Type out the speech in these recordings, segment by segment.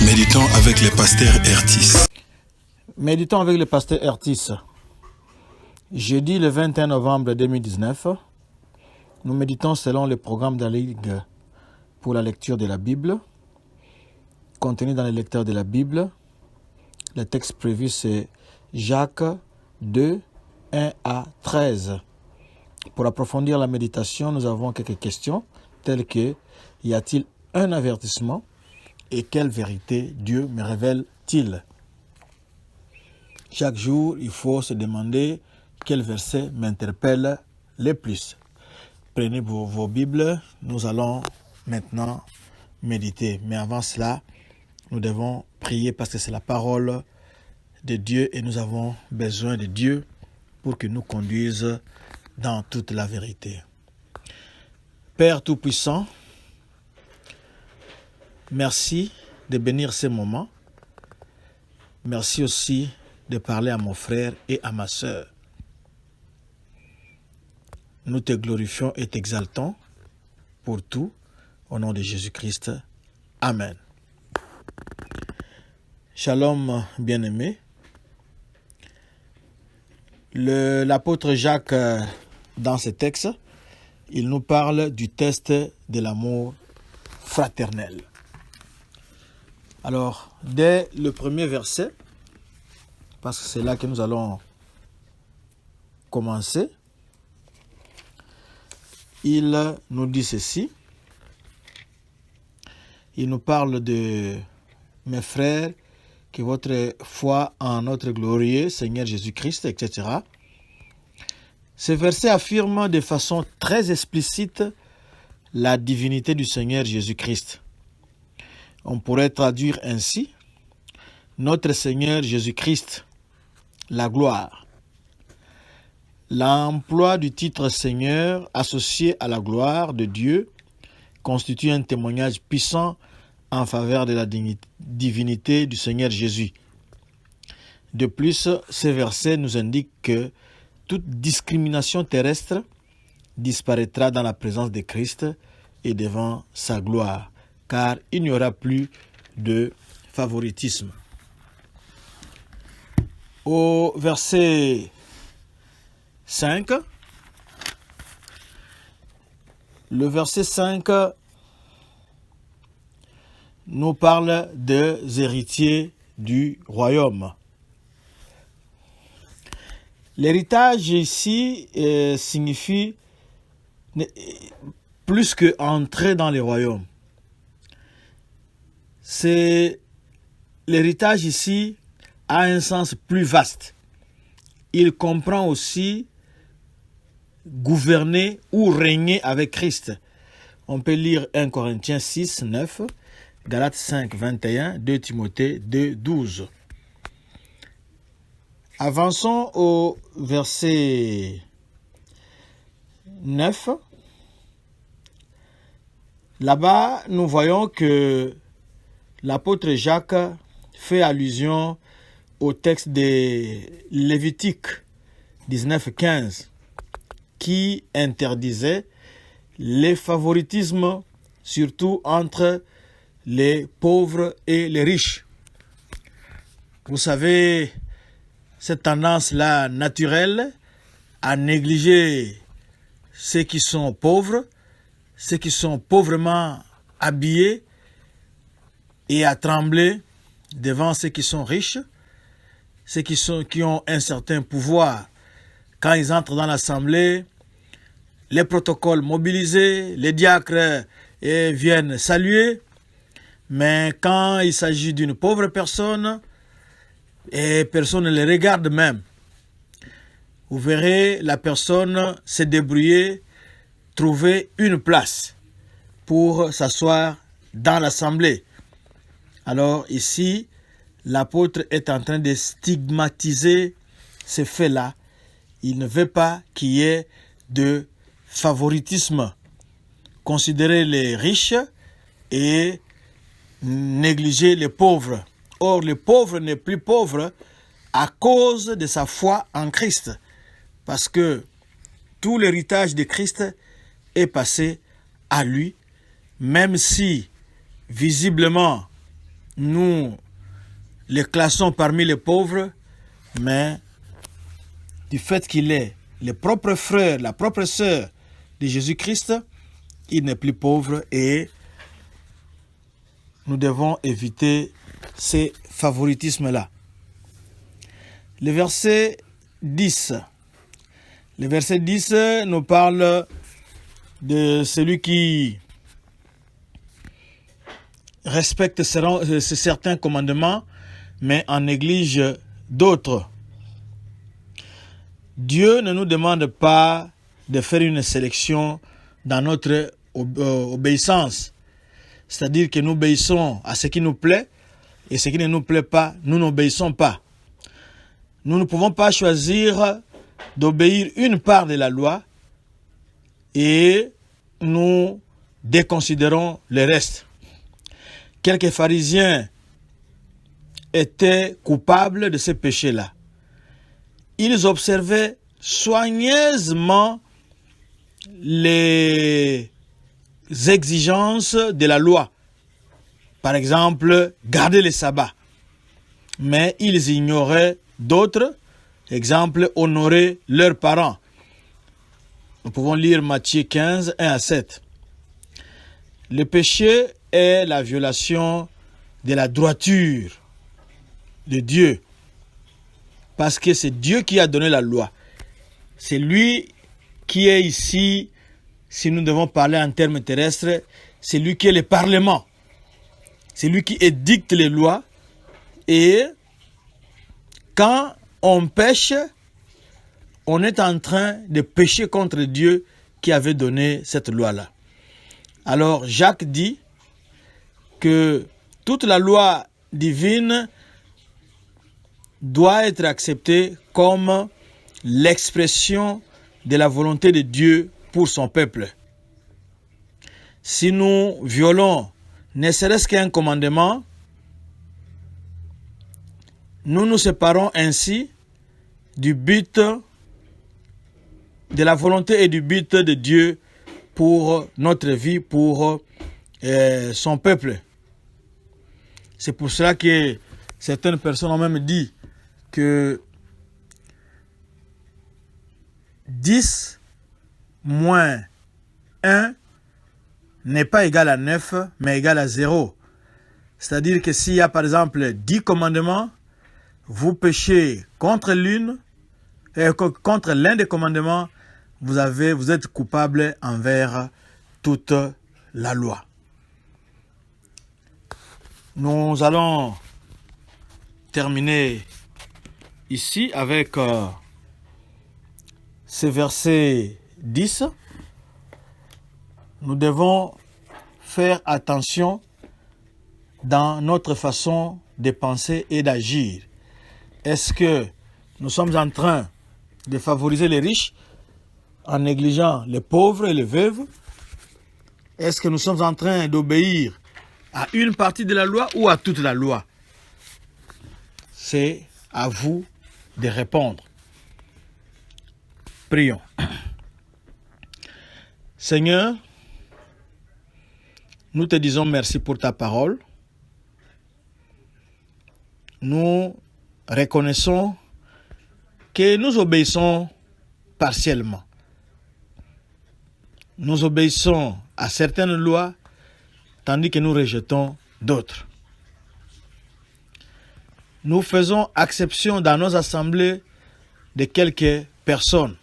Méditons avec le pasteur Ertis. Méditons avec le pasteur Ertis. Jeudi le 21 novembre 2019, nous méditons selon le programme de la Ligue pour la lecture de la Bible. Contenu dans les lecteurs de la Bible, le texte prévu c'est Jacques 2, 1 à 13. Pour approfondir la méditation, nous avons quelques questions telles que: y a-t-il un avertissement et quelle vérité Dieu me révèle-t-il? Chaque jour, il faut se demander quel verset m'interpelle le plus. Prenez vos Bibles, nous allons maintenant méditer. Mais avant cela, nous devons prier parce que c'est la parole de Dieu et nous avons besoin de Dieu pour qu'il nous conduise dans toute la vérité. Père Tout-Puissant, merci de bénir ces moments. Merci aussi de parler à mon frère et à ma sœur. Nous te glorifions et t'exaltons pour tout, au nom de Jésus-Christ. Amen. Shalom, bien-aimés. L'apôtre Jacques, dans ce texte, il nous parle du test de l'amour fraternel. Alors, dès le premier verset, parce que c'est là que nous allons commencer, il nous dit ceci. Il nous parle de « Mes frères, que votre foi en notre glorieux Seigneur Jésus-Christ, etc. » Ce verset affirme de façon très explicite la divinité du Seigneur Jésus-Christ. On pourrait traduire ainsi: notre Seigneur Jésus-Christ, la gloire. L'emploi du titre Seigneur associé à la gloire de Dieu constitue un témoignage puissant en faveur de la divinité du Seigneur Jésus. De plus, ce verset nous indique que toute discrimination terrestre disparaîtra dans la présence de Christ et devant sa gloire, car il n'y aura plus de favoritisme. Au verset 5, le verset 5 nous parle des héritiers du royaume. L'héritage ici signifie plus que entrer dans les royaumes. L'héritage ici a un sens plus vaste. Il comprend aussi gouverner ou régner avec Christ. On peut lire 1 Corinthiens 6, 9, Galates 5, 21, 2 Timothée 2, 12. Avançons au verset 9. Là-bas, nous voyons que l'apôtre Jacques fait allusion au texte de Lévitique 19, 15 qui interdisait les favoritismes, surtout entre les pauvres et les riches. Vous savez, cette tendance-là naturelle à négliger ceux qui sont pauvres, ceux qui sont pauvrement habillés, et à trembler devant ceux qui sont riches, ceux qui ont un certain pouvoir. Quand ils entrent dans l'assemblée, les protocoles mobilisés, les diacres viennent saluer, mais quand il s'agit d'une pauvre personne, et personne ne les regarde même. Vous verrez la personne se débrouiller, trouver une place pour s'asseoir dans l'assemblée. Alors ici, l'apôtre est en train de stigmatiser ces faits-là. Il ne veut pas qu'il y ait de favoritisme. Considérer les riches et négliger les pauvres. Or, le pauvre n'est plus pauvre à cause de sa foi en Christ. Parce que tout l'héritage de Christ est passé à lui, même si, visiblement, nous les classons parmi les pauvres, mais du fait qu'il est le propre frère, la propre sœur de Jésus-Christ, il n'est plus pauvre et nous devons éviter ces favoritismes-là. Le verset 10. Le verset 10 nous parle de celui qui respecte certains commandements, mais en néglige d'autres. Dieu ne nous demande pas de faire une sélection dans notre obéissance. C'est-à-dire que nous obéissons à ce qui nous plaît et ce qui ne nous plaît pas, nous n'obéissons pas. Nous ne pouvons pas choisir d'obéir une part de la loi et nous déconsidérons le reste. Quelques pharisiens étaient coupables de ces péchés-là. Ils observaient soigneusement les exigences de la loi. Par exemple, garder le sabbat. Mais ils ignoraient d'autres. Exemple, honorer leurs parents. Nous pouvons lire Matthieu 15, 1 à 7. Le péché est la violation de la droiture de Dieu. Parce que c'est Dieu qui a donné la loi. C'est lui qui est ici, si nous devons parler en termes terrestres, c'est lui qui est le Parlement. C'est lui qui édicte les lois. Et quand on pêche, on est en train de pécher contre Dieu qui avait donné cette loi-là. Alors Jacques dit que toute la loi divine doit être acceptée comme l'expression de la volonté de Dieu pour son peuple. Si nous violons ne serait-ce qu'un commandement, nous nous séparons ainsi du but, de la volonté et du but de Dieu pour notre vie, pour son peuple. C'est pour cela que certaines personnes ont même dit que 10 moins 1 n'est pas égal à 9, mais égal à 0. C'est-à-dire que s'il y a par exemple 10 commandements, vous péchez contre l'un des commandements, vous êtes coupable envers toute la loi. Nous allons terminer ici avec ce verset 10. Nous devons faire attention dans notre façon de penser et d'agir. Est-ce que nous sommes en train de favoriser les riches en négligeant les pauvres et les veuves? Est-ce que nous sommes en train d'obéir à une partie de la loi ou à toute la loi? C'est à vous de répondre. Prions. Seigneur, nous te disons merci pour ta parole. Nous reconnaissons que nous obéissons partiellement. Nous obéissons à certaines lois, tandis que nous rejetons d'autres. Nous faisons exception dans nos assemblées de quelques personnes,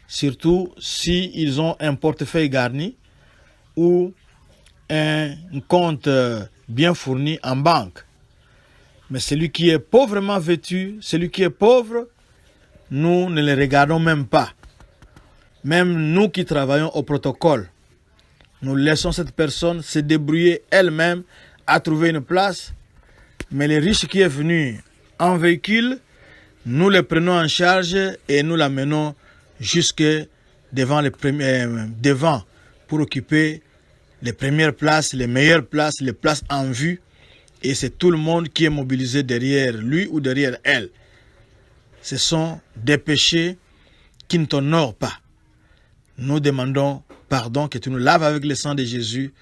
surtout s'ils ont un portefeuille garni ou un compte bien fourni en banque. Mais celui qui est pauvrement vêtu, celui qui est pauvre, nous ne le regardons même pas. Même nous qui travaillons au protocole, nous laissons cette personne se débrouiller elle-même à trouver une place. Mais le riche qui est venu en véhicule, nous le prenons en charge et nous l'amenons jusque devant pour occuper les premières places, les meilleures places, les places en vue. Et c'est tout le monde qui est mobilisé derrière lui ou derrière elle. Ce sont des péchés qui ne t'honorent pas. Nous demandons pardon, que tu nous laves avec le sang de Jésus,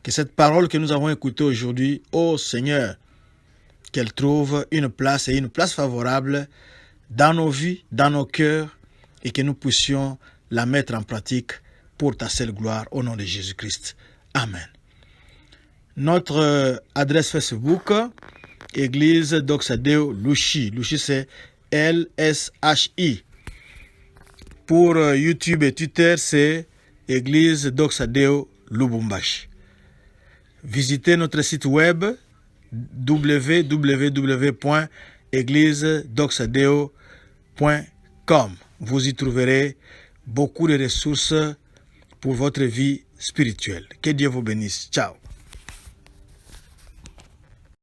Que cette parole que nous avons écoutée aujourd'hui, ô Seigneur, qu'elle trouve une place et une place favorable dans nos vies, dans nos cœurs, et que nous puissions la mettre en pratique pour ta seule gloire, au nom de Jésus-Christ. Amen. Notre adresse Facebook, Église Doxadeo Lushi. Lushi, c'est LSHI. Pour YouTube et Twitter, c'est Église Doxadeo Lubumbashi. Visitez notre site web www.églisedoxadeo.com. Vous y trouverez beaucoup de ressources pour votre vie spirituelle. Que Dieu vous bénisse. Ciao.